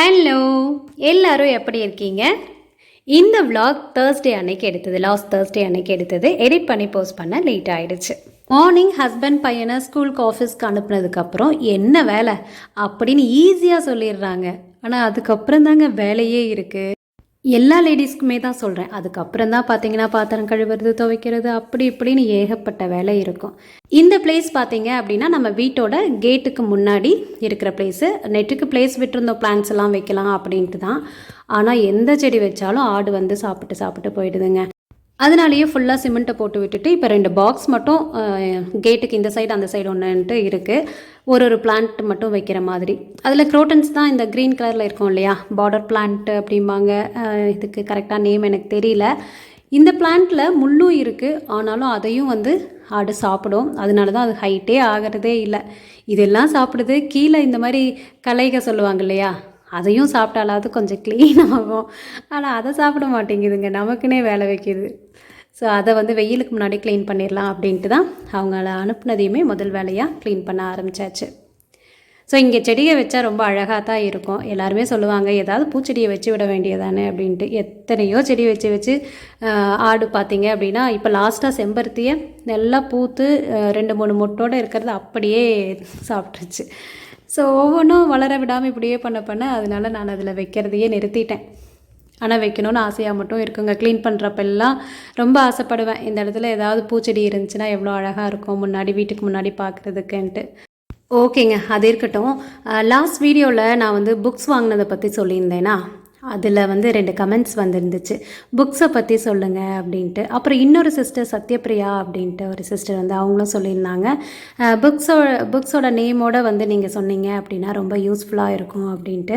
Hello, எல்லாரும் எப்படி இருக்கீங்க? இந்த vlog தேர்ஸ்டே அன்னைக்கு எடுத்தது, லாஸ்ட் தேர்ஸ்டே அன்னைக்கு எடுத்தது. எடிட் பண்ணி போஸ்ட் பண்ண லேட் ஆகிடுச்சு. மார்னிங் ஹஸ்பண்ட் பையனை ஸ்கூலுக்கு ஆஃபீஸ்க்கு அனுப்புனதுக்கப்புறம் என்ன வேலை அப்படின்னு ஈஸியாக சொல்லிடுறாங்க. ஆனால் அதுக்கப்புறம் தாங்க வேலையே இருக்குது. எல்லா லேடிஸ்க்குமே தான் சொல்கிறேன். அதுக்கப்புறம் தான் பார்த்தீங்கன்னா பாத்திரம் கழுவுறது, துவைக்கிறது, அப்படி இப்படின்னு ஏகப்பட்ட வேலை இருக்கும். இந்த பிளேஸ் பார்த்தீங்க அப்படின்னா நம்ம வீட்டோட கேட்டுக்கு முன்னாடி இருக்கிற பிளேஸு. நெட்டுக்கு பிளேஸ் விட்டுருந்தோம் பிளான்ஸ் எல்லாம் வைக்கலாம் அப்படின்ட்டு தான். ஆனால் எந்த செடி வச்சாலும் ஆடு வந்து சாப்பிட்டு போயிடுதுங்க. அதனாலேயே ஃபுல்லாக சிமெண்ட்டை போட்டு விட்டுட்டு இப்போ 2 பாக்ஸ் மட்டும் கேட்டுக்கு இந்த சைடு அந்த சைடு ஒன்றுன்ட்டு இருக்குது. ஒரு பிளான்ட் மட்டும் வைக்கிற மாதிரி. அதில் க்ரோட்டன்ஸ் தான் இந்த க்ரீன் கலரில் இருக்கும் இல்லையா, பார்டர் பிளான்ட்டு அப்படிம்பாங்க. இதுக்கு கரெக்டாக நேம் எனக்கு தெரியல. இந்த பிளான்ட்டில் முள்ளும் இருக்குது, ஆனாலும் அதையும் வந்து ஆடு சாப்பிடும். அதனால தான் அது ஹைட்டே ஆகிறதே இல்லை. இதெல்லாம் சாப்பிடுது. கீழே இந்த மாதிரி களைக சொல்லுவாங்க இல்லையா, அதையும் சாப்பிட்டாலாவது கொஞ்சம் க்ளீன் ஆகும். ஆனால் அதை சாப்பிட மாட்டேங்குதுங்க, நமக்குன்னே வேலை வைக்கிது. ஸோ அதை வந்து வெயிலுக்கு முன்னாடி க்ளீன் பண்ணிடலாம் அப்படின்ட்டு தான் அவங்கள அனுப்புனதையுமே முதல் வேலையாக க்ளீன் பண்ண ஆரம்பித்தாச்சு. ஸோ இங்கே செடியை வச்சா ரொம்ப அழகாக தான் இருக்கும். எல்லாருமே சொல்லுவாங்க ஏதாவது பூச்செடியை வச்சு விட வேண்டியதானே அப்படின்ட்டு. எத்தனையோ செடி வச்சு ஆடு பார்த்தீங்க அப்படின்னா இப்போ லாஸ்ட்டாக செம்பருத்தியை நல்லா பூத்து 2-3 மொட்டோடு இருக்கிறது அப்படியே சாப்பிட்ருச்சு. ஸோ ஒவ்வொன்றும் வளர விடாமல் இப்படியே பண்ண அதனால நான் அதில் வைக்கிறதையே நிறுத்திட்டேன். ஆனால் வைக்கணும்னு ஆசையாக மட்டும் இருக்குங்க. க்ளீன் பண்ணுறப்பெல்லாம் ரொம்ப ஆசைப்படுவேன், இந்த இடத்துல ஏதாவது பூச்செடி இருந்துச்சுன்னா எவ்வளோ அழகாக இருக்கும் முன்னாடி, வீட்டுக்கு முன்னாடி பார்க்குறதுக்குன்ட்டு. ஓகேங்க, அது இருக்கட்டும். லாஸ்ட் வீடியோவில் நான் வந்து புக்ஸ் வாங்கினதை பற்றி சொல்லியிருந்தேன்னா, அதில் வந்து 2 கமெண்ட்ஸ் வந்துருந்துச்சு, புக்ஸை பற்றி சொல்லுங்கள் அப்படின்ட்டு. அப்புறம் இன்னொரு சிஸ்டர் சத்யபிரியா அப்படின்ட்டு ஒரு சிஸ்டர் வந்து அவங்களும் சொல்லியிருந்தாங்க, புக்ஸோட நேமோட வந்து நீங்கள் சொன்னீங்க அப்படின்னா ரொம்ப யூஸ்ஃபுல்லாக இருக்கும் அப்படின்ட்டு.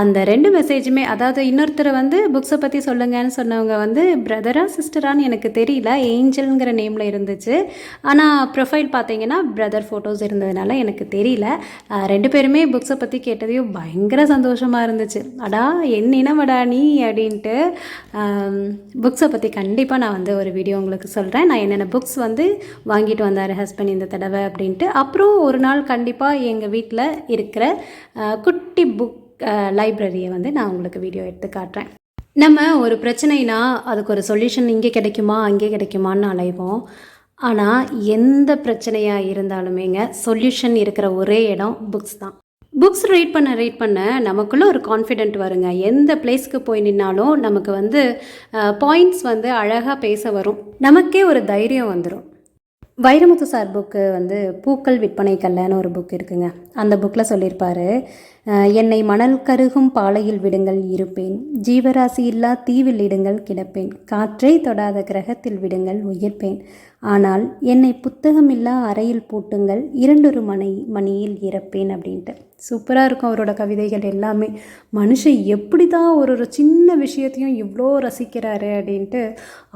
அந்த 2 மெசேஜுமே, அதாவது இன்னொருத்தர் வந்து புக்ஸை பற்றி சொல்லுங்கன்னு சொன்னவங்க வந்து பிரதரா சிஸ்டரான்னு எனக்கு தெரியல, ஏஞ்சல்ங்கிற நேமில் இருந்துச்சு. ஆனால் ப்ரொஃபைல் பார்த்தீங்கன்னா பிரதர் ஃபோட்டோஸ் இருந்ததுனால எனக்கு தெரியல. 2 பேருமே புக்ஸை பற்றி கேட்டதையும் பயங்கர சந்தோஷமாக இருந்துச்சு. அடா என்னடா நீ அப்படின்ட்டு. புக்ஸை பற்றி கண்டிப்பாக நான் வந்து ஒரு வீடியோ உங்களுக்கு சொல்கிறேன், நான் என்னென்ன புக்ஸ் வந்து வாங்கிட்டு வந்தார் ஹஸ்பண்ட் இந்த தடவை அப்படின்ட்டு. அப்புறம் ஒரு நாள் கண்டிப்பாக எங்கள் வீட்டில் இருக்கிற குட்டி புக் லைப்ரரியை வந்து நான் உங்களுக்கு வீடியோ எடுத்து காட்டுறேன். நம்ம ஒரு பிரச்சனைனா அதுக்கு ஒரு சொல்யூஷன் இங்கே கிடைக்குமா அங்கே கிடைக்குமான்னு அலைவோம். ஆனால் எந்த பிரச்சனையாக இருந்தாலுமேங்க சொல்யூஷன் இருக்கிற ஒரே இடம் புக்ஸ் தான். புக்ஸ் ரீட் பண்ண நமக்குள்ளே ஒரு கான்ஃபிடென்ட் வருங்க. எந்த பிளேஸ்க்கு போய் நின்னாலும் நமக்கு வந்து பாயிண்ட்ஸ் வந்து அழகாக பேச வரும், நமக்கே ஒரு தைரியம் வந்துடும். வைரமுத்து சார் புக்கு வந்து பூக்கள் விற்பனை கல்லன்னு ஒரு புக் இருக்குங்க. அந்த புக்கில் சொல்லியிருப்பார், என்னை மணல் கருகும் பாலையில் விடுங்கள் இருப்பேன், ஜீவராசி இல்லா தீவில் இடுங்கள் கிடப்பேன், காற்றை தொடாத கிரகத்தில் விடுங்கள் உயிர்ப்பேன், ஆனால் என்னை புத்தகமில்லா அறையில் பூட்டுங்கள், 2 மணியில் இறப்பேன் அப்படின்ட்டு. சூப்பராக இருக்கும் அவரோட கவிதைகள் எல்லாமே. மனுஷன் எப்படி தான் ஒரு சின்ன விஷயத்தையும் இவ்வளோ ரசிக்கிறாரு அப்படின்ட்டு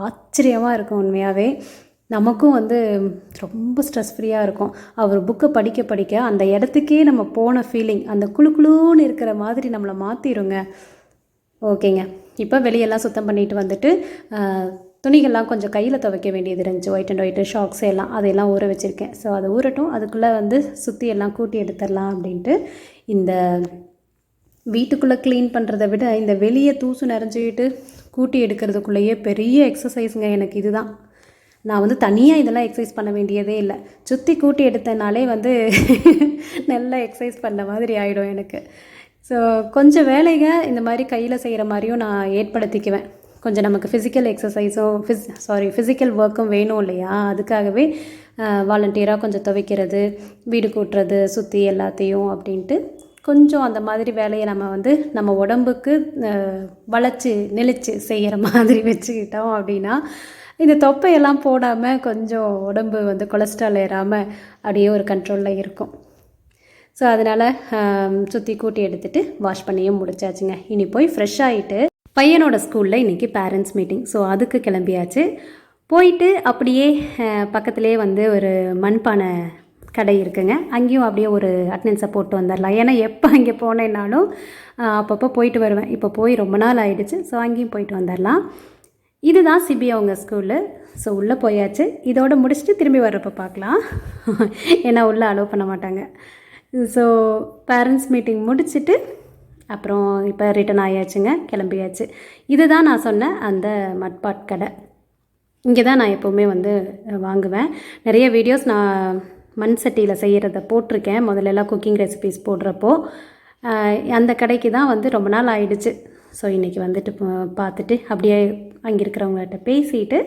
ஆச்சரியமாக இருக்கும் உண்மையாகவே. நமக்கும் வந்து ரொம்ப ஸ்ட்ரெஸ் ஃப்ரீயாக இருக்கும். அவர் புக்கை படிக்க அந்த இடத்துக்கே நம்ம போன ஃபீலிங், அந்த குழுன்னு இருக்கிற மாதிரி நம்மளை மாற்றிடுங்க. ஓகேங்க, இப்போ வெளியெல்லாம் சுத்தம் பண்ணிட்டு வந்துட்டு துணிகள்லாம் கொஞ்சம் கையில் துவைக்க வேண்டியது இருந்துச்சு, ஒயிட் அண்ட் ஒயிட்டு ஷாக்ஸ் எல்லாம், அதையெல்லாம் ஊற வச்சுருக்கேன். ஸோ அதை ஊறட்டும், அதுக்குள்ளே வந்து சுற்றி எல்லாம் கூட்டி எடுத்துடலாம் அப்படின்ட்டு. இந்த வீட்டுக்குள்ளே க்ளீன் பண்ணுறதை விட இந்த வெளியே தூசு நிறைஞ்சிக்கிட்டு கூட்டி எடுக்கிறதுக்குள்ளேயே பெரிய எக்ஸசைஸுங்க எனக்கு இதுதான். நான் வந்து தனியாக இதெல்லாம் எக்ஸசைஸ் பண்ண வேண்டியதே இல்லை, சுற்றி கூட்டி எடுத்தனாலே வந்து நல்லா எக்ஸசைஸ் பண்ண மாதிரி ஆகிடும் எனக்கு. ஸோ கொஞ்சம் வேலைங்க இந்த மாதிரி கையில் செய்கிற மாதிரியும் நான் ஏற்படுத்திக்குவேன். கொஞ்சம் நமக்கு ஃபிசிக்கல் எக்ஸசைஸும் ஃபிசிக்கல் ஒர்க்கும் வேணும் இல்லையா, அதுக்காகவே வாலண்டியராக கொஞ்சம் துவைக்கிறது, வீடு கூட்டுறது, சுற்றி எல்லாத்தையும் அப்படின்ட்டு கொஞ்சம் அந்த மாதிரி வேலையை நம்ம வந்து நம்ம உடம்புக்கு நெளிச்சு செய்கிற மாதிரி வச்சுக்கிட்டோம் அப்படின்னா இந்த தொப்பையெல்லாம் போடாமல் கொஞ்சம் உடம்பு வந்து கொலஸ்ட்ரால் ஏறாமல் அப்படியே ஒரு கண்ட்ரோலில் இருக்கும். ஸோ அதனால் சுற்றி கூட்டி எடுத்துகிட்டு வாஷ் பண்ணியும் முடிச்சாச்சுங்க. இனி போய் ஃப்ரெஷ் ஆகிட்டு பையனோட ஸ்கூலில் இன்றைக்கி பேரண்ட்ஸ் மீட்டிங், ஸோ அதுக்கு கிளம்பியாச்சு. போயிட்டு அப்படியே பக்கத்துலேயே வந்து ஒரு மண்பானை கடை இருக்குங்க, அங்கேயும் அப்படியே ஒரு அட்டெண்டன்ஸை போட்டு வந்துடலாம். ஏன்னா எப்போ அங்கே போனேன்னாலும் அப்பப்போ போயிட்டு வருவேன். இப்போ போய் ரொம்ப நாள் ஆகிடுச்சு, ஸோ அங்கேயும் போயிட்டு வந்துடலாம். இதுதான் சிபி அவங்க ஸ்கூலு. ஸோ உள்ளே போயாச்சு. இதோடு முடிச்சுட்டு திரும்பி வர்றப்போ பார்க்கலாம், ஏன்னா உள்ளே அலோவ் பண்ண மாட்டாங்க. ஸோ பேரண்ட்ஸ் மீட்டிங் முடிச்சுட்டு அப்புறம் இப்போ ரிட்டன் ஆயாச்சுங்க, கிளம்பியாச்சு. இதுதான் நான் சொன்ன அந்த மட்பாட் கடை. இங்கே தான் நான் எப்போவுமே வந்து வாங்குவேன். நிறைய வீடியோஸ் நான் மண் சட்டியில் செய்கிறத போட்டிருக்கேன், முதல்லலாம் குக்கிங் ரெசிபீஸ் போடுறப்போ. அந்த கடைக்கு தான் வந்து ரொம்ப நாள் ஆயிடுச்சு. ஸோ இன்றைக்கி வந்துட்டு பார்த்துட்டு அப்படியே அங்கே இருக்கிறவங்கள்ட்ட பேசிட்டு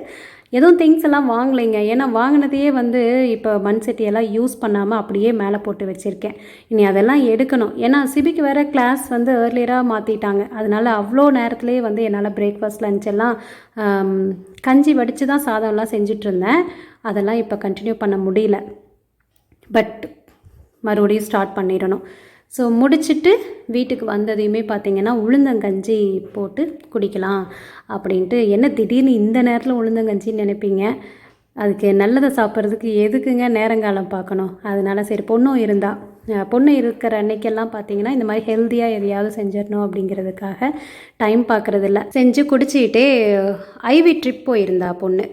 எதுவும் திங்ஸ் எல்லாம் வாங்கலைங்க. ஏன்னா வாங்கினதையே வந்து இப்போ மண் சட்டியெல்லாம் யூஸ் பண்ணாமல் அப்படியே மேலே போட்டு வச்சுருக்கேன். இனி அதெல்லாம் எடுக்கணும். ஏன்னா சிபிக்கு வேறு கிளாஸ் வந்து ஏர்லியராக மாற்றிட்டாங்க. அதனால் அவ்வளோ நேரத்துலேயே வந்து என்னால் பிரேக்ஃபாஸ்ட் லஞ்ச் எல்லாம் கஞ்சி வடித்து தான் சாதம்லாம் செஞ்சிட்ருந்தேன். அதெல்லாம் இப்போ கண்டினியூ பண்ண முடியல. பட் மறுபடியும் ஸ்டார்ட் பண்ணிடணும். ஸோ முடிச்சுட்டு வீட்டுக்கு வந்ததையுமே பார்த்திங்கன்னா உளுந்தங்கஞ்சி போட்டு குடிக்கலாம் அப்படின்ட்டு. என்ன திடீர்னு இந்த நேரத்தில் உளுந்தங்கஞ்சின்னு நினைப்பீங்க. அதுக்கு நல்லதை சாப்பிட்றதுக்கு எதுக்குங்க நேரங்காலம் பார்க்கணும். அதனால் சரி பொண்ணு இருக்கிற அன்னைக்கெல்லாம் பார்த்திங்கன்னா இந்த மாதிரி ஹெல்த்தியாக எதையாவது செஞ்சிடணும் அப்படிங்கிறதுக்காக டைம் பார்க்குறதில்ல. செஞ்சு குடிச்சிக்கிட்டே ஐவி ட்ரிப் போயிருந்தா பொண்ணு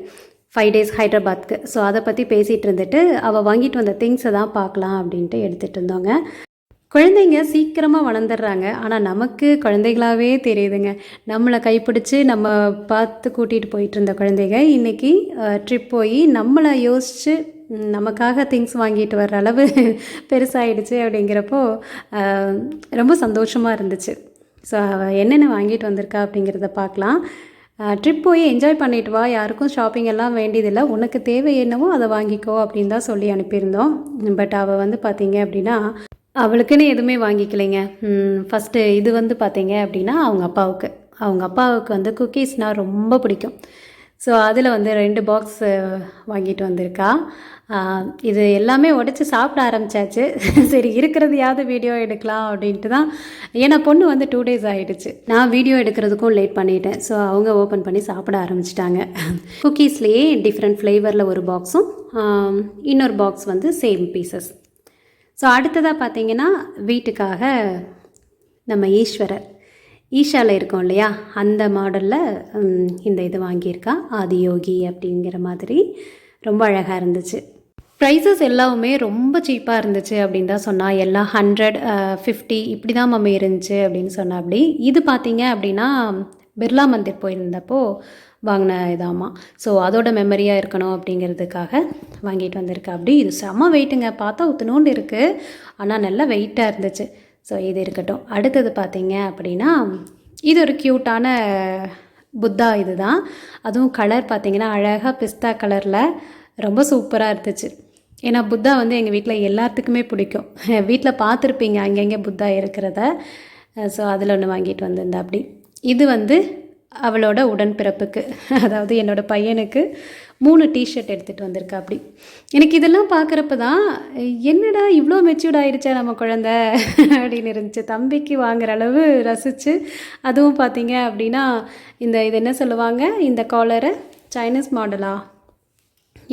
5 days ஹைதராபாத்துக்கு. ஸோ அதை பற்றி பேசிகிட்டு இருந்துட்டு அவள் வாங்கிட்டு வந்த திங்ஸை தான் பார்க்கலாம் அப்படின்ட்டு எடுத்துகிட்டு இருந்தோங்க. குழந்தைங்க சீக்கிரமாக வளர்ந்துடுறாங்க. ஆனால் நமக்கு குழந்தைகளாகவே தெரியுதுங்க. நம்மளை கைப்பிடிச்சி நம்ம பார்த்து கூட்டிகிட்டு போயிட்டு இருந்த குழந்தைங்க இன்றைக்கி ட்ரிப் போய் நம்மளை யோசித்து நமக்காக திங்ஸ் வாங்கிட்டு வர்ற அளவு பெருசாகிடுச்சு. அப்படிங்கிறப்போ ரொம்ப சந்தோஷமாக இருந்துச்சு. ஸோ அவள் என்னென்ன வாங்கிட்டு வந்திருக்கா அப்படிங்கிறத பார்க்கலாம். ட்ரிப் போய் என்ஜாய் பண்ணிட்டு வா, யாருக்கும் ஷாப்பிங் எல்லாம் வேண்டியதில்லை, உனக்கு தேவை என்னவோ அதை வாங்கிக்கோ அப்படின்னு தான் சொல்லி அனுப்பியிருந்தோம். பட் அவள் வந்து பார்த்திங்க அப்படின்னா அவளுக்குன்னு எதுவுமே வாங்கிக்கலைங்க. ஃபஸ்ட்டு இது வந்து பார்த்திங்க அப்படின்னா அவங்க அப்பாவுக்கு வந்து குக்கீஸ்னால் ரொம்ப பிடிக்கும். ஸோ அதில் வந்து 2 பாக்ஸ் வாங்கிட்டு வந்திருக்கா. இது எல்லாமே உடச்சி சாப்பிட ஆரம்பித்தாச்சு. சரி இருக்கிறதையாவது வீடியோ எடுக்கலாம் அப்படின்ட்டு தான். ஏன்னா பொண்ணு வந்து 2 days ஆகிடுச்சு. நான் வீடியோ எடுக்கிறதுக்கும் லேட் பண்ணிட்டேன். ஸோ அவங்க ஓப்பன் பண்ணி சாப்பிட ஆரம்பிச்சிட்டாங்க. குக்கீஸ்லேயே டிஃப்ரெண்ட் ஃப்ளேவரில் ஒரு பாக்ஸும் இன்னொரு பாக்ஸ் வந்து சேம் பீசஸ். ஸோ அடுத்ததாக பார்த்திங்கன்னா வீட்டுக்காக நம்ம ஈஷாவில் இருக்கோம் இல்லையா, அந்த மாடலில் இந்த இது வாங்கியிருக்கா. ஆதியோகி அப்படிங்கிற மாதிரி ரொம்ப அழகாக இருந்துச்சு. ப்ரைஸஸ் எல்லாமே ரொம்ப சீப்பாக இருந்துச்சு அப்படின்னு தான் சொன்னால். எல்லாம் 100, 50 இப்படி தான் மம்மி இருந்துச்சு அப்படின்னு சொன்னால். அப்படி இது பார்த்திங்க அப்படின்னா பிர்லா மந்திர் போயிருந்தப்போ வாங்கின இதாம்மா. ஸோ அதோட மெமரியாக இருக்கணும் அப்படிங்கிறதுக்காக வாங்கிட்டு வந்திருக்கா. அப்படி இது செம்ம வெயிட்டுங்க. பார்த்தா உத்துனோண்டு இருக்குது, ஆனால் நல்லா வெயிட்டாக இருந்துச்சு. ஸோ இது இருக்கட்டும். அடுத்தது பார்த்திங்க அப்படின்னா இது ஒரு க்யூட்டான புத்தா. இது தான், அதுவும் கலர் பார்த்திங்கன்னா அழகாக பிஸ்தா கலரில் ரொம்ப சூப்பராக இருந்துச்சு. ஏன்னா புத்தா வந்து எங்கள் வீட்டில் எல்லாத்துக்குமே பிடிக்கும். வீட்டில் பார்த்துருப்பீங்க அங்கங்கே புத்தா இருக்கிறத. ஸோ அதில் ஒன்று வாங்கிட்டு வந்திருந்தா. அப்படி இது வந்து அவளோட உடன்பிறப்புக்கு, அதாவது என்னோடய பையனுக்கு 3 டிஷர்ட் எடுத்துகிட்டு வந்திருக்கா. அப்படி எனக்கு இதெல்லாம் பார்க்குறப்ப தான் என்னடா இவ்வளோ மெச்சூர்ட் ஆகிடுச்சா நம்ம குழந்த அப்படின்னு இருந்துச்சு. தம்பிக்கு வாங்குகிற அளவு ரசித்து. அதுவும் பார்த்திங்க அப்படின்னா இது என்ன சொல்லுவாங்க, இந்த காலரை சைனீஸ் மாடலா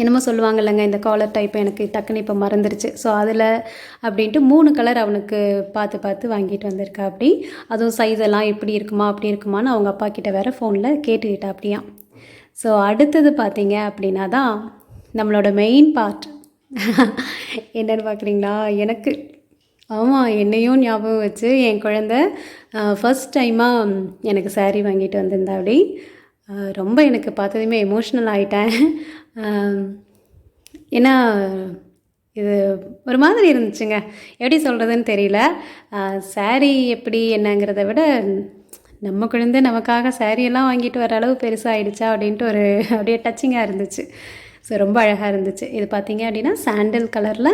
என்னமோ சொல்லுவாங்க இல்லைங்க, இந்த காலர் டைப் எனக்கு டக்குன்னு இப்போ மறந்துருச்சு. ஸோ அதில் அப்படின்ட்டு 3 கலர் அவனுக்கு பார்த்து வாங்கிட்டு வந்திருக்கா. அப்படி அதுவும் சைஸ் எல்லாம் எப்படி இருக்குமா அப்படி இருக்குமான்னு அவங்க அப்பா கிட்ட வேறு ஃபோனில் கேட்டுக்கிட்டா அப்படியா. ஸோ அடுத்தது பார்த்திங்க அப்படின்னா தான் நம்மளோட மெயின் பார்ட். என்னென்னு பார்க்குறீங்களா, எனக்கு ஆமாம் என்னையும் ஞாபகம் வச்சு என் குழந்த ஃபஸ்ட் டைமாக எனக்கு சாரீ வாங்கிட்டு வந்திருந்தா. அப்படி ரொம்ப எனக்கு பார்த்ததுமே எமோஷ்னல் ஆகிட்டேன். ஏன்னா இது ஒரு மாதிரி இருந்துச்சுங்க, எப்படி சொல்கிறதுன்னு தெரியல. சாரீ எப்படி என்னங்கிறத விட நம்ம குழந்தை நமக்காக சாரியெல்லாம் வாங்கிட்டு வர அளவு பெருசாகிடுச்சா அப்படின்ட்டு ஒரு அப்படியே டச்சிங்காக இருந்துச்சு. ஸோ ரொம்ப அழகாக இருந்துச்சு. இது பார்த்திங்க அப்படின்னா சாண்டல் கலரில்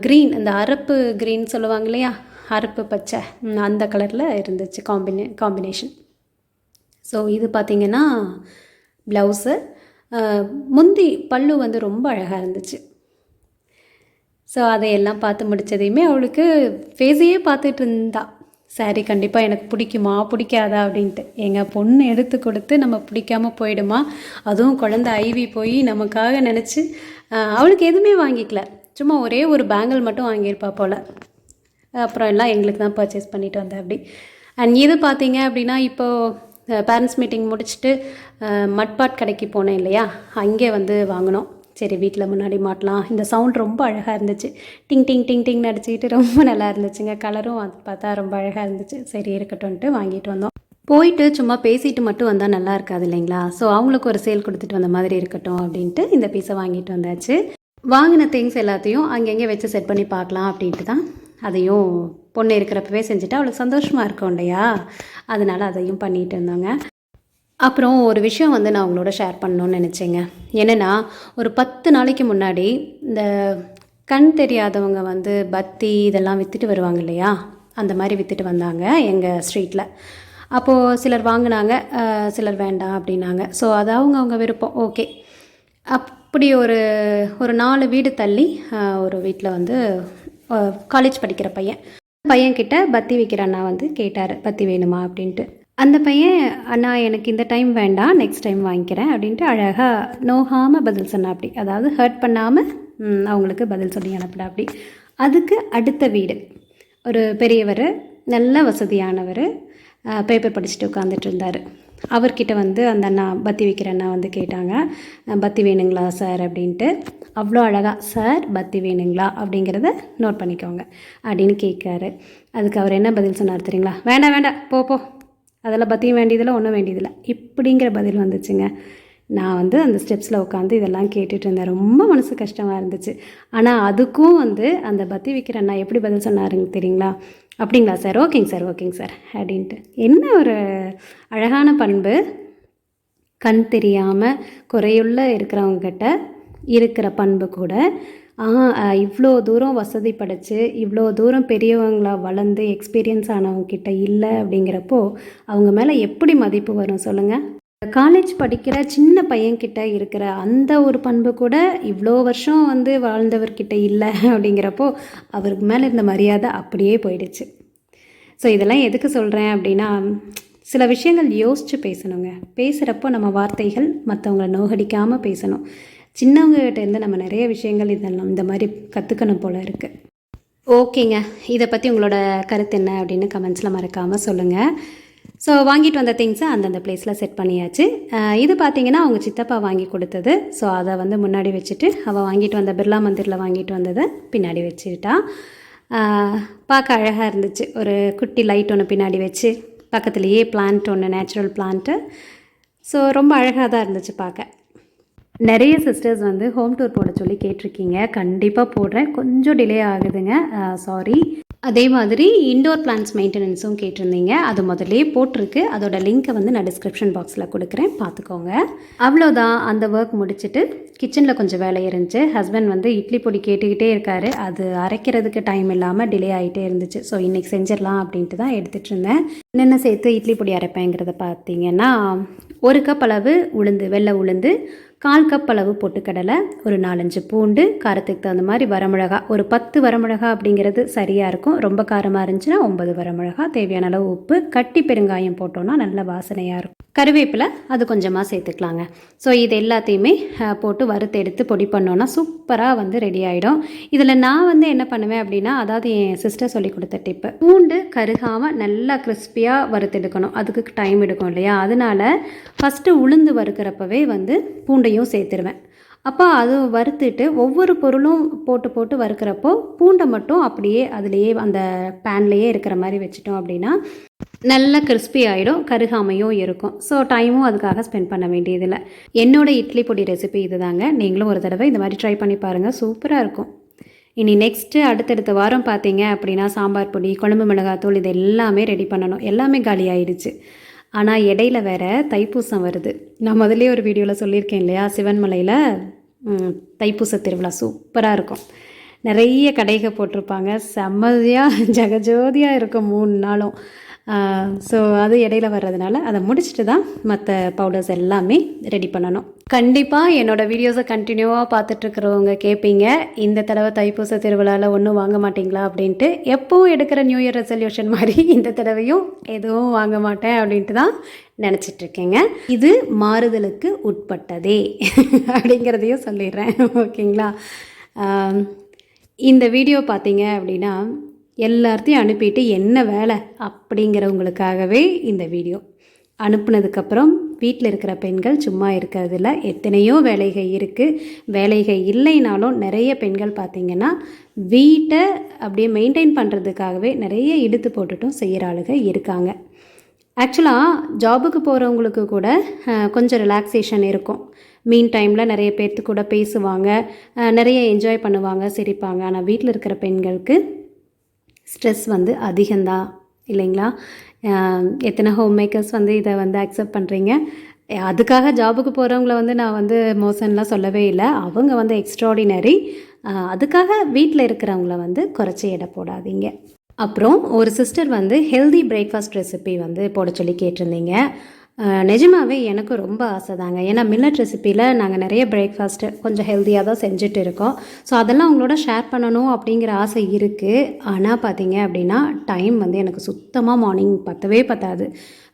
க்ரீன், அந்த அரப்பு க்ரீன் சொல்லுவாங்க இல்லையா, அரப்பு பச்சை, அந்த கலரில் இருந்துச்சு காம்பினேஷன். ஸோ இது பார்த்திங்கன்னா ப்ளவுஸு. முந்தி பல்லு வந்து ரொம்ப அழகாக இருந்துச்சு. ஸோ அதையெல்லாம் பார்த்து முடித்ததையுமே அவளுக்கு ஃபேஸையே பார்த்துட்டு இருந்தா. சாரி கண்டிப்பாக எனக்கு பிடிக்குமா பிடிக்காதா அப்படின்ட்டு. எங்கள் பொண்ணு எடுத்து கொடுத்து நம்ம பிடிக்காமல் போயிடுமா, அதுவும் குழந்த ஐவி போய் நமக்காக நினச்சி. அவளுக்கு எதுவுமே வாங்கிக்கல, சும்மா ஒரே ஒரு பேங்கிள் மட்டும் வாங்கியிருப்பா போல். அப்புறம் எல்லாம் எங்களுக்கு தான் பர்ச்சேஸ் பண்ணிட்டு வந்தேன். அப்படி அண்ட் இது பார்த்தீங்க அப்படின்னா இப்போது பேரண்ட்ஸ் மீட்டிங் முடிச்சுட்டு மட்பாட் கடைக்கு போனேன் இல்லையா, அங்கே வந்து வாங்கினோம். சரி வீட்டில் முன்னாடி மாட்டலாம். இந்த சவுண்ட் ரொம்ப அழகாக இருந்துச்சு. டிங் டிங் டிங் டிங்னு அடிச்சுக்கிட்டு ரொம்ப நல்லா இருந்துச்சுங்க. கலரும் அது பார்த்தா ரொம்ப அழகாக இருந்துச்சு. சரி இருக்கட்டும்ன்ட்டு வாங்கிட்டு வந்தோம். போயிட்டு சும்மா பேசிட்டு மட்டும் வந்தால் நல்லா இருக்காது இல்லைங்களா? ஸோ அவங்களுக்கு ஒரு சேல் கொடுத்துட்டு வந்த மாதிரி இருக்கட்டும் அப்படின்ட்டு இந்த பீஸை வாங்கிட்டு வந்தாச்சு. வாங்கின திங்ஸ் எல்லாத்தையும் அங்கங்கே வச்சு செட் பண்ணி பார்க்கலாம் அப்படின்ட்டு தான் அதையும் பொண்ணு இருக்கிறப்பவே செஞ்சுட்டு அவளுக்கு சந்தோஷமாக இருக்கும் இல்லையா? அதனால் அதையும் பண்ணிகிட்டு இருந்தாங்க. அப்புறம் ஒரு விஷயம் வந்து நான் உங்களோட ஷேர் பண்ணணும்னு நினச்சேங்க. என்னென்னா, ஒரு 10 நாளைக்கு முன்னாடி இந்த கண் தெரியாதவங்க வந்து பத்தி இதெல்லாம் விற்றுட்டு வருவாங்க இல்லையா? அந்த மாதிரி விற்றுட்டு வந்தாங்க எங்கள் ஸ்ட்ரீட்டில். அப்போது சிலர் வாங்கினாங்க, சிலர் வேண்டாம் அப்படின்னாங்க. ஸோ அது அவங்க விருப்பம். ஓகே. அப்படி ஒரு 4 வீடு தள்ளி ஒரு வீட்டில் வந்து காலேஜ் படிக்கிற பையன்கிட்ட பத்தி விற்கிற அண்ணா வந்து கேட்டார், பத்தி வேணுமா அப்படின்ட்டு. அந்த பையன், அண்ணா எனக்கு இந்த டைம் வேண்டாம், நெக்ஸ்ட் டைம் வாங்கிக்கிறேன் அப்படின்ட்டு அழகாக நோகாமல் பதில் சொன்னா. அப்படி அதாவது ஹர்ட் பண்ணாமல் அவங்களுக்கு பதில் சொல்லி அனுப்பிடா. அப்படி அதுக்கு அடுத்த வீடு ஒரு பெரியவர், நல்ல வசதியானவர், பேப்பர் படிச்சுட்டு உட்காந்துட்டு இருந்தார். அவர்கிட்ட வந்து அந்த அண்ணா, பத்தி விற்கிற அண்ணா வந்து கேட்டாங்க, பத்தி வேணுங்களா சார் அப்படின்ட்டு. அவ்வளோ அழகாக, சார் பத்தி வேணுங்களா அப்படிங்கிறத நோட் பண்ணிக்கோங்க அப்படின்னு கேட்காரு. அதுக்கு அவர் என்ன பதில் சொன்னார் தெரியுங்களா? வேண்டாம் வேண்டாம், போ, அதெல்லாம் பற்றியும் வேண்டியதில்லை, ஒன்றும் வேண்டியதில்லை இப்படிங்கிற பதில் வந்துச்சுங்க. நான் வந்து அந்த ஸ்டெப்ஸில் உட்காந்து இதெல்லாம் கேட்டுட்டு இருந்தேன். ரொம்ப மனசு கஷ்டமாக இருந்துச்சு. ஆனால் அதுக்கும் வந்து அந்த பத்தி விற்கிற அண்ணா எப்படி பதில் சொன்னாருங்க தெரியுங்களா? அப்படிங்களா சார், ஓகேங்க சார் அப்படின்ட்டு. என்ன ஒரு அழகான பண்பு! கண் தெரியாமல் குறையுள்ள இருக்கிறவங்ககிட்ட இருக்கிற பண்பு கூட இவ்வளோ தூரம் வசதி படைச்சு, இவ்வளோ தூரம் பெரியவங்களாக வளர்ந்து எக்ஸ்பீரியன்ஸ் ஆனவங்கக்கிட்ட இல்லை அப்படிங்கிறப்போ அவங்க மேலே எப்படி மதிப்பு வரும் சொல்லுங்கள்? காலேஜ் படிக்கிற சின்ன பையன்கிட்ட இருக்கிற அந்த ஒரு பண்பு கூட இவ்வளோ வருஷம் வந்து வாழ்ந்தவர்கிட்ட இல்லை அப்படிங்கிறப்போ அவருக்கு மேலே இருந்த மரியாதை அப்படியே போயிடுச்சு. ஸோ இதெல்லாம் எதுக்கு சொல்கிறேன் அப்படின்னா, சில விஷயங்கள் யோசித்து பேசணுங்க. பேசுகிறப்போ நம்ம வார்த்தைகள் மற்றவங்கள நோகடிக்காமல் பேசணும். சின்னவங்ககிட்டேருந்து நம்ம நிறைய விஷயங்கள் இதெல்லாம் இந்த மாதிரி கற்றுக்கணும் போல் இருக்குது. ஓகேங்க, இதை பற்றி உங்களோட கருத்து என்ன அப்படின்னு கமெண்ட்ஸில் மறக்காமல் சொல்லுங்கள். ஸோ வாங்கிட்டு வந்த திங்ஸை அந்தந்த பிளேஸில் செட் பண்ணியாச்சு. இது பார்த்திங்கன்னா அவங்க சித்தப்பா வாங்கி கொடுத்தது. ஸோ அதை வந்து முன்னாடி வச்சுட்டு அவள் வாங்கிட்டு வந்த பிர்லா மந்திரில் வாங்கிட்டு வந்ததை பின்னாடி வச்சுக்கிட்டா. பார்க்க அழகாக இருந்துச்சு. ஒரு குட்டி லைட் ஒன்று பின்னாடி வச்சு, பக்கத்துலேயே பிளான்ட் ஒன்று, நேச்சுரல் பிளான்ட்டு. ஸோ ரொம்ப அழகாக தான் இருந்துச்சு பார்க்க. நிறைய சிஸ்டர்ஸ் வந்து ஹோம் டூர் போட சொல்லி கேட்டிருக்கீங்க. கண்டிப்பாக போடுறேன், கொஞ்சம் டிலே ஆகுதுங்க, சாரி. அதே மாதிரி இன்டோர் பிளான்ட்ஸ் மெயின்டெனன்ஸும் கேட்டிருந்தீங்க. அது முதல்லே போட்டிருக்கு. அதோட லிங்க்கை வந்து நான் டிஸ்கிரிப்ஷன் பாக்ஸில் கொடுக்குறேன், பார்த்துக்கோங்க. அவ்வளோதான், அந்த ஒர்க் முடிச்சுட்டு கிச்சனில் கொஞ்சம் வேலை இருந்துச்சு. ஹஸ்பண்ட் வந்து இட்லி பொடி கேட்டுக்கிட்டே இருக்காரு. அது அரைக்கிறதுக்கு டைம் இல்லாமல் டிலே ஆகிட்டே இருந்துச்சு. ஸோ இன்றைக்கி செஞ்சிடலாம் அப்படின்ட்டு தான் எடுத்துகிட்டு இருந்தேன். என்னென்ன சேர்த்து இட்லி பொடி அரைப்பேங்கிறத பார்த்தீங்கன்னா, 1 கப் அளவு உளுந்து, வெள்ளை உளுந்து, 1/4 கப் அளவு பொட்டுக்கடலை, ஒரு 4-5 பூண்டு, காரத்துக்கு தகுந்த மாதிரி வரமிளகா, ஒரு 10 வரமிளகா அப்படிங்கிறது சரியாக இருக்கும். ரொம்ப காரமாக இருந்துச்சுன்னா 9 வரமிளகா, தேவையான அளவு உப்பு, கட்டி பெருங்காயம் போட்டோன்னா நல்ல வாசனையாக இருக்கும். கருவேப்பிலை அது கொஞ்சமாக சேர்த்துக்கலாங்க. ஸோ இது எல்லாத்தையுமே போட்டு வறுத்து எடுத்து பொடி பண்ணோன்னா சூப்பராக வந்து ரெடி ஆகிடும். இதில் நான் வந்து என்ன பண்ணுவேன் அப்படின்னா, அதாவது என் சிஸ்டர் சொல்லி கொடுத்த டிப்பு, பூண்டு கருகாமல் நல்லா கிறிஸ்பியாக வறுத்தெடுக்கணும். அதுக்கு டைம் எடுக்கும் இல்லையா? அதனால் ஃபஸ்ட்டு உளுந்து வறுக்கிறப்பவே வந்து பூண்டையும் சேர்த்துருவேன். அப்போ அது வறுத்துட்டு ஒவ்வொரு பொருளும் போட்டு வறுக்கிறப்போ பூண்டை மட்டும் அப்படியே அதுலேயே அந்த பேன்லேயே இருக்கிற மாதிரி வச்சுட்டோம் அப்படின்னா நல்லா கிறிஸ்பி ஆகிடும், கருகாமையும் இருக்கும். ஸோ டைமும் அதுக்காக ஸ்பெண்ட் பண்ண வேண்டியதில்லை. என்னோடய இட்லி பொடி ரெசிபி இது தாங்க. நீங்களும் ஒரு தடவை இந்த மாதிரி ட்ரை பண்ணி பாருங்கள், சூப்பராக இருக்கும். இனி நெக்ஸ்ட்டு அடுத்தடுத்த வாரம் பார்த்தீங்க அப்படின்னா சாம்பார் பொடி, குழம்பு மிளகாத்தூள் இது எல்லாமே ரெடி பண்ணணும். எல்லாமே காலி ஆயிடுச்சு. ஆனால் இடையில வேறு தைப்பூசம் வருது. நான் முதலே ஒரு வீடியோவில் சொல்லியிருக்கேன் இல்லையா? சிவன்மலையில் தைப்பூச திருவிழா சூப்பராக இருக்கும். நிறைய கடைகள் போட்டிருப்பாங்க, செம்மதியாக ஜெகஜோதியாக இருக்கும் 3 நாளும். ஸோ அது இடையில வர்றதுனால அதை முடிச்சுட்டு தான் மற்ற பவுடர்ஸ் எல்லாமே ரெடி பண்ணணும். கண்டிப்பாக என்னோடய வீடியோஸை கண்டினியூவாக பார்த்துட்ருக்கிறவங்க கேட்பீங்க, இந்த தடவை தைப்பூச திருவிழாவில் ஒன்றும் வாங்க மாட்டிங்களா அப்படின்ட்டு. எப்போவும் எடுக்கிற நியூ இயர் ரெசல்யூஷன் மாதிரி இந்த தடவையும் எதுவும் வாங்க மாட்டேன் அப்படின்ட்டு தான் நினச்சிட்ருக்கேங்க. இது மாறுதலுக்கு உட்பட்டதே அப்படிங்கிறதையும் சொல்லிடுறேன், ஓகேங்களா? இந்த வீடியோ பார்த்தீங்க அப்படின்னா எல்லாத்தையும் அனுப்பிட்டு என்ன வேலை அப்படிங்கிறவங்களுக்காகவே இந்த வீடியோ. அனுப்புனதுக்கப்புறம் வீட்டில் இருக்கிற பெண்கள் சும்மா இருக்கிறதில்ல, எத்தனையோ வேலைகள் இருக்குது. வேலைகள் இல்லைனாலும் நிறைய பெண்கள் பார்த்திங்கன்னா வீட்டை அப்படியே மெயின்டைன் பண்ணுறதுக்காகவே நிறைய இழுத்து போட்டுட்டும் செய்கிற ஆளுங்க இருக்காங்க. ஆக்சுவலாக ஜாபுக்கு போகிறவங்களுக்கு கூட கொஞ்சம் ரிலாக்ஸேஷன் இருக்கும். மீன் டைமில் நிறைய பேர்த்து கூட பேசுவாங்க, நிறைய என்ஜாய் பண்ணுவாங்க, சிரிப்பாங்க. ஆனால் வீட்டில் இருக்கிற பெண்களுக்கு ஸ்ட்ரெஸ் வந்து அதிகம்தான் இல்லைங்களா? எத்தனை ஹோம் மேக்கர்ஸ் வந்து இதை வந்து அக்செப்ட் பண்ணுறீங்க? அதுக்காக ஜாபுக்கு போகிறவங்கள வந்து நான் வந்து மோசம்லாம் சொல்லவே இல்லை. அவங்க வந்து எக்ஸ்ட்ராடினரி. அதுக்காக வீட்டில் இருக்கிறவங்கள வந்து குறைச்சி எடை போடாதீங்க. அப்புறம் ஒரு சிஸ்டர் வந்து ஹெல்தி பிரேக்ஃபாஸ்ட் ரெசிபி வந்து போட சொல்லி கேட்டிருந்தீங்க. நிஜமாகவே எனக்கு ரொம்ப ஆசை தாங்க. ஏன்னா மில்லட் ரெசிப்பியில் நாங்கள் நிறைய பிரேக்ஃபாஸ்ட்டு கொஞ்சம் ஹெல்த்தியாக தான் செஞ்சுட்டு இருக்கோம். ஸோ அதெல்லாம் உங்களோட ஷேர் பண்ணணும் அப்படிங்கிற ஆசை இருக்குது. ஆனால் பார்த்தீங்க அப்படின்னா டைம் வந்து எனக்கு சுத்தமாக மார்னிங் பத்தாது.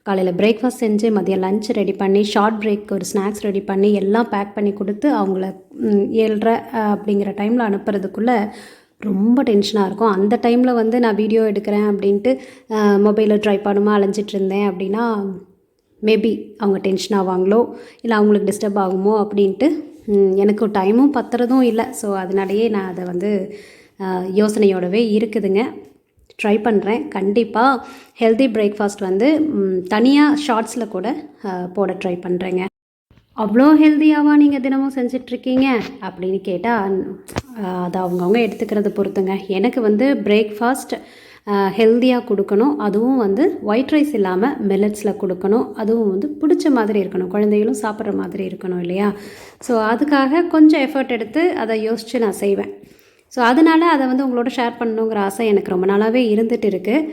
காலையில் பிரேக்ஃபாஸ்ட் செஞ்சு மதியம் லஞ்ச் ரெடி பண்ணி ஷார்ட் பிரேக் ஒரு ஸ்நாக்ஸ் ரெடி பண்ணி எல்லாம் பேக் பண்ணி கொடுத்து அவங்கள 7:30 அப்படிங்கிற டைமில் அனுப்புறதுக்குள்ளே ரொம்ப டென்ஷனாக இருக்கும். அந்த டைமில் வந்து நான் வீடியோ எடுக்கிறேன் அப்படின்ட்டு மொபைலில் ட்ரைபாடுமா அலைஞ்சிட்டு இருந்தேன் அப்படின்னா மேபி அவங்க டென்ஷன் ஆவாங்களோ இல்லை அவங்களுக்கு டிஸ்டர்ப் ஆகுமோ அப்படின்ட்டு எனக்கு டைமும் பத்துறதும் இல்லை. ஸோ அதனாலேயே நான் அதை வந்து யோசனையோடவே இருக்குதுங்க. ட்ரை பண்ணுறேன். கண்டிப்பாக ஹெல்தி பிரேக்ஃபாஸ்ட் வந்து தனியாக ஷார்ட்ஸில் கூட போட ட்ரை பண்ணுறேங்க. அவ்வளோ ஹெல்த்தியாவா நீங்கள் தினமும் செஞ்சிட்ருக்கீங்க அப்படின்னு கேட்டால் அது அவங்கவுங்க எடுத்துக்கிறத பொறுத்துங்க. எனக்கு வந்து பிரேக்ஃபாஸ்ட் ஹெல்த்தியாக கொடுக்கணும், அதுவும் வந்து ஒயிட் ரைஸ் இல்லாமல் மில்லட்ஸில் கொடுக்கணும், அதுவும் வந்து பிடிச்ச மாதிரி இருக்கணும், குழந்தைகளும் சாப்பிட்ற மாதிரி இருக்கணும் இல்லையா? ஸோ அதுக்காக கொஞ்சம் எஃபர்ட் எடுத்து அதை யோசித்து நான் செய்வேன். ஸோ அதனால் அதை வந்து உங்களோட ஷேர் பண்ணணுங்கிற ஆசை எனக்கு ரொம்ப நாளாகவே இருந்துகிட்டு இருக்குது.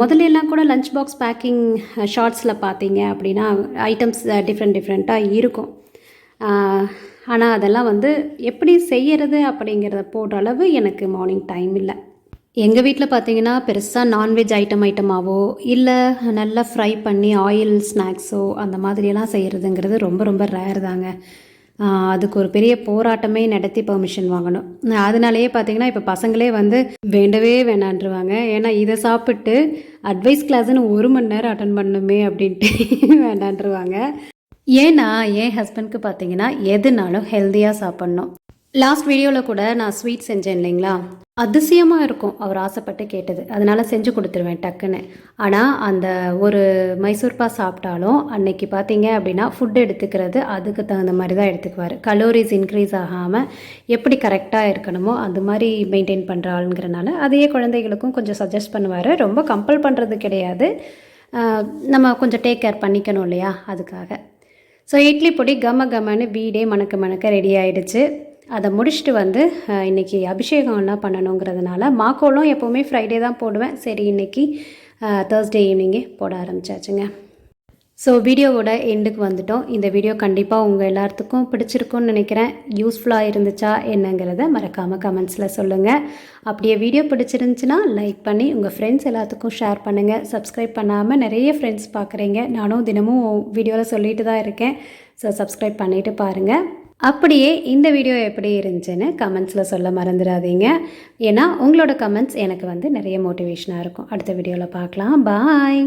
முதல்லலாம் கூட லஞ்ச் பாக்ஸ் பேக்கிங் ஷார்ட்ஸில் பார்த்தீங்க அப்படின்னா ஐட்டம்ஸ் டிஃப்ரெண்ட்டாக இருக்கும். ஆனால் அதெல்லாம் வந்து எப்படி செய்கிறது அப்படிங்கிறத போடுற அளவு எனக்கு மார்னிங் டைம் இல்லை. எங்கள் வீட்டில் பார்த்தீங்கன்னா பெருசாக நான்வெஜ் ஐட்டமாகவோ இல்லை நல்லா ஃப்ரை பண்ணி ஆயில் ஸ்நாக்ஸோ அந்த மாதிரியெல்லாம் செய்கிறதுங்கிறது ரொம்ப ரேர் தாங்க. அதுக்கு ஒரு பெரிய போராட்டமே நடத்தி பெர்மிஷன் வாங்கணும். அதனாலேயே பார்த்தீங்கன்னா இப்போ பசங்களே வந்து வேண்டவே வேணான்றுவாங்க. ஏன்னா இதை சாப்பிட்டு அட்வைஸ் கிளாஸ்ன்னு 1 மணி நேரம் அட்டன் பண்ணணுமே அப்படின்ட்டு வேண்டான்றுவாங்க. ஏன்னா என் ஹஸ்பண்ட்க்கு பார்த்தீங்கன்னா எதுனாலும் ஹெல்த்தியாக சாப்பிட்ணும். லாஸ்ட் வீடியோவில் கூட நான் ஸ்வீட் செஞ்சேன் இல்லைங்களா? அதிசயமாக இருக்கும் அவர் ஆசைப்பட்டு கேட்டது. அதனால் செஞ்சு கொடுத்துருவேன் டக்குன்னு. ஆனால் அந்த ஒரு மைசூர்பா சாப்பிட்டாலும் அன்னைக்கு பார்த்தீங்க அப்படின்னா ஃபுட் எடுத்துக்கிறது அதுக்கு தகுந்த மாதிரி தான் எடுத்துக்குவார். கலோரிஸ் இன்க்ரீஸ் ஆகாமல் எப்படி கரெக்டாக இருக்கணுமோ அது மாதிரி மெயின்டைன் பண்ணுற ஆளுங்கிறனால அதையே குழந்தைகளுக்கும் கொஞ்சம் சஜஸ்ட் பண்ணுவார். ரொம்ப கம்பல் பண்ணுறது கிடையாது, நம்ம கொஞ்சம் டேக் கேர் பண்ணிக்கணும் இல்லையா? அதுக்காக. ஸோ இட்லி பொடி கமன்னு வீடே மணக்க ரெடி ஆகிடுச்சு. அதை முடிச்சுட்டு வந்து இன்றைக்கி அபிஷேகம்லாம் பண்ணணுங்கிறதுனால மாக்கோலம் எப்போவுமே ஃப்ரைடே தான் போடுவேன். சரி இன்றைக்கி தேர்ஸ்டே ஈவினிங்கே போட ஆரம்பித்தாச்சுங்க. ஸோ வீடியோவோட எண்டுக்கு வந்துட்டோம். இந்த வீடியோ கண்டிப்பாக உங்கள் எல்லாத்துக்கும் பிடிச்சிருக்குன்னு நினைக்கிறேன். யூஸ்ஃபுல்லாக இருந்துச்சா என்னங்கிறத மறக்காமல் கமெண்ட்ஸில் சொல்லுங்கள். அப்படியே வீடியோ பிடிச்சிருந்துச்சுன்னா லைக் பண்ணி உங்கள் ஃப்ரெண்ட்ஸ் எல்லாத்துக்கும் ஷேர் பண்ணுங்கள். சப்ஸ்கிரைப் பண்ணாமல் நிறைய ஃப்ரெண்ட்ஸ் பார்க்குறீங்க. நானும் தினமும் வீடியோவில் சொல்லிட்டு தான் இருக்கேன். ஸோ சப்ஸ்கிரைப் பண்ணிவிட்டு பாருங்கள். அப்படியே இந்த வீடியோ எப்படி இருந்துச்சுன்னு கமெண்ட்ஸில் சொல்ல மறந்துடாதீங்க. ஏன்னா உங்களோட கமெண்ட்ஸ் எனக்கு வந்து நிறைய மோட்டிவேஷனாக இருக்கும். அடுத்த வீடியோவில் பார்க்கலாம். பாய்.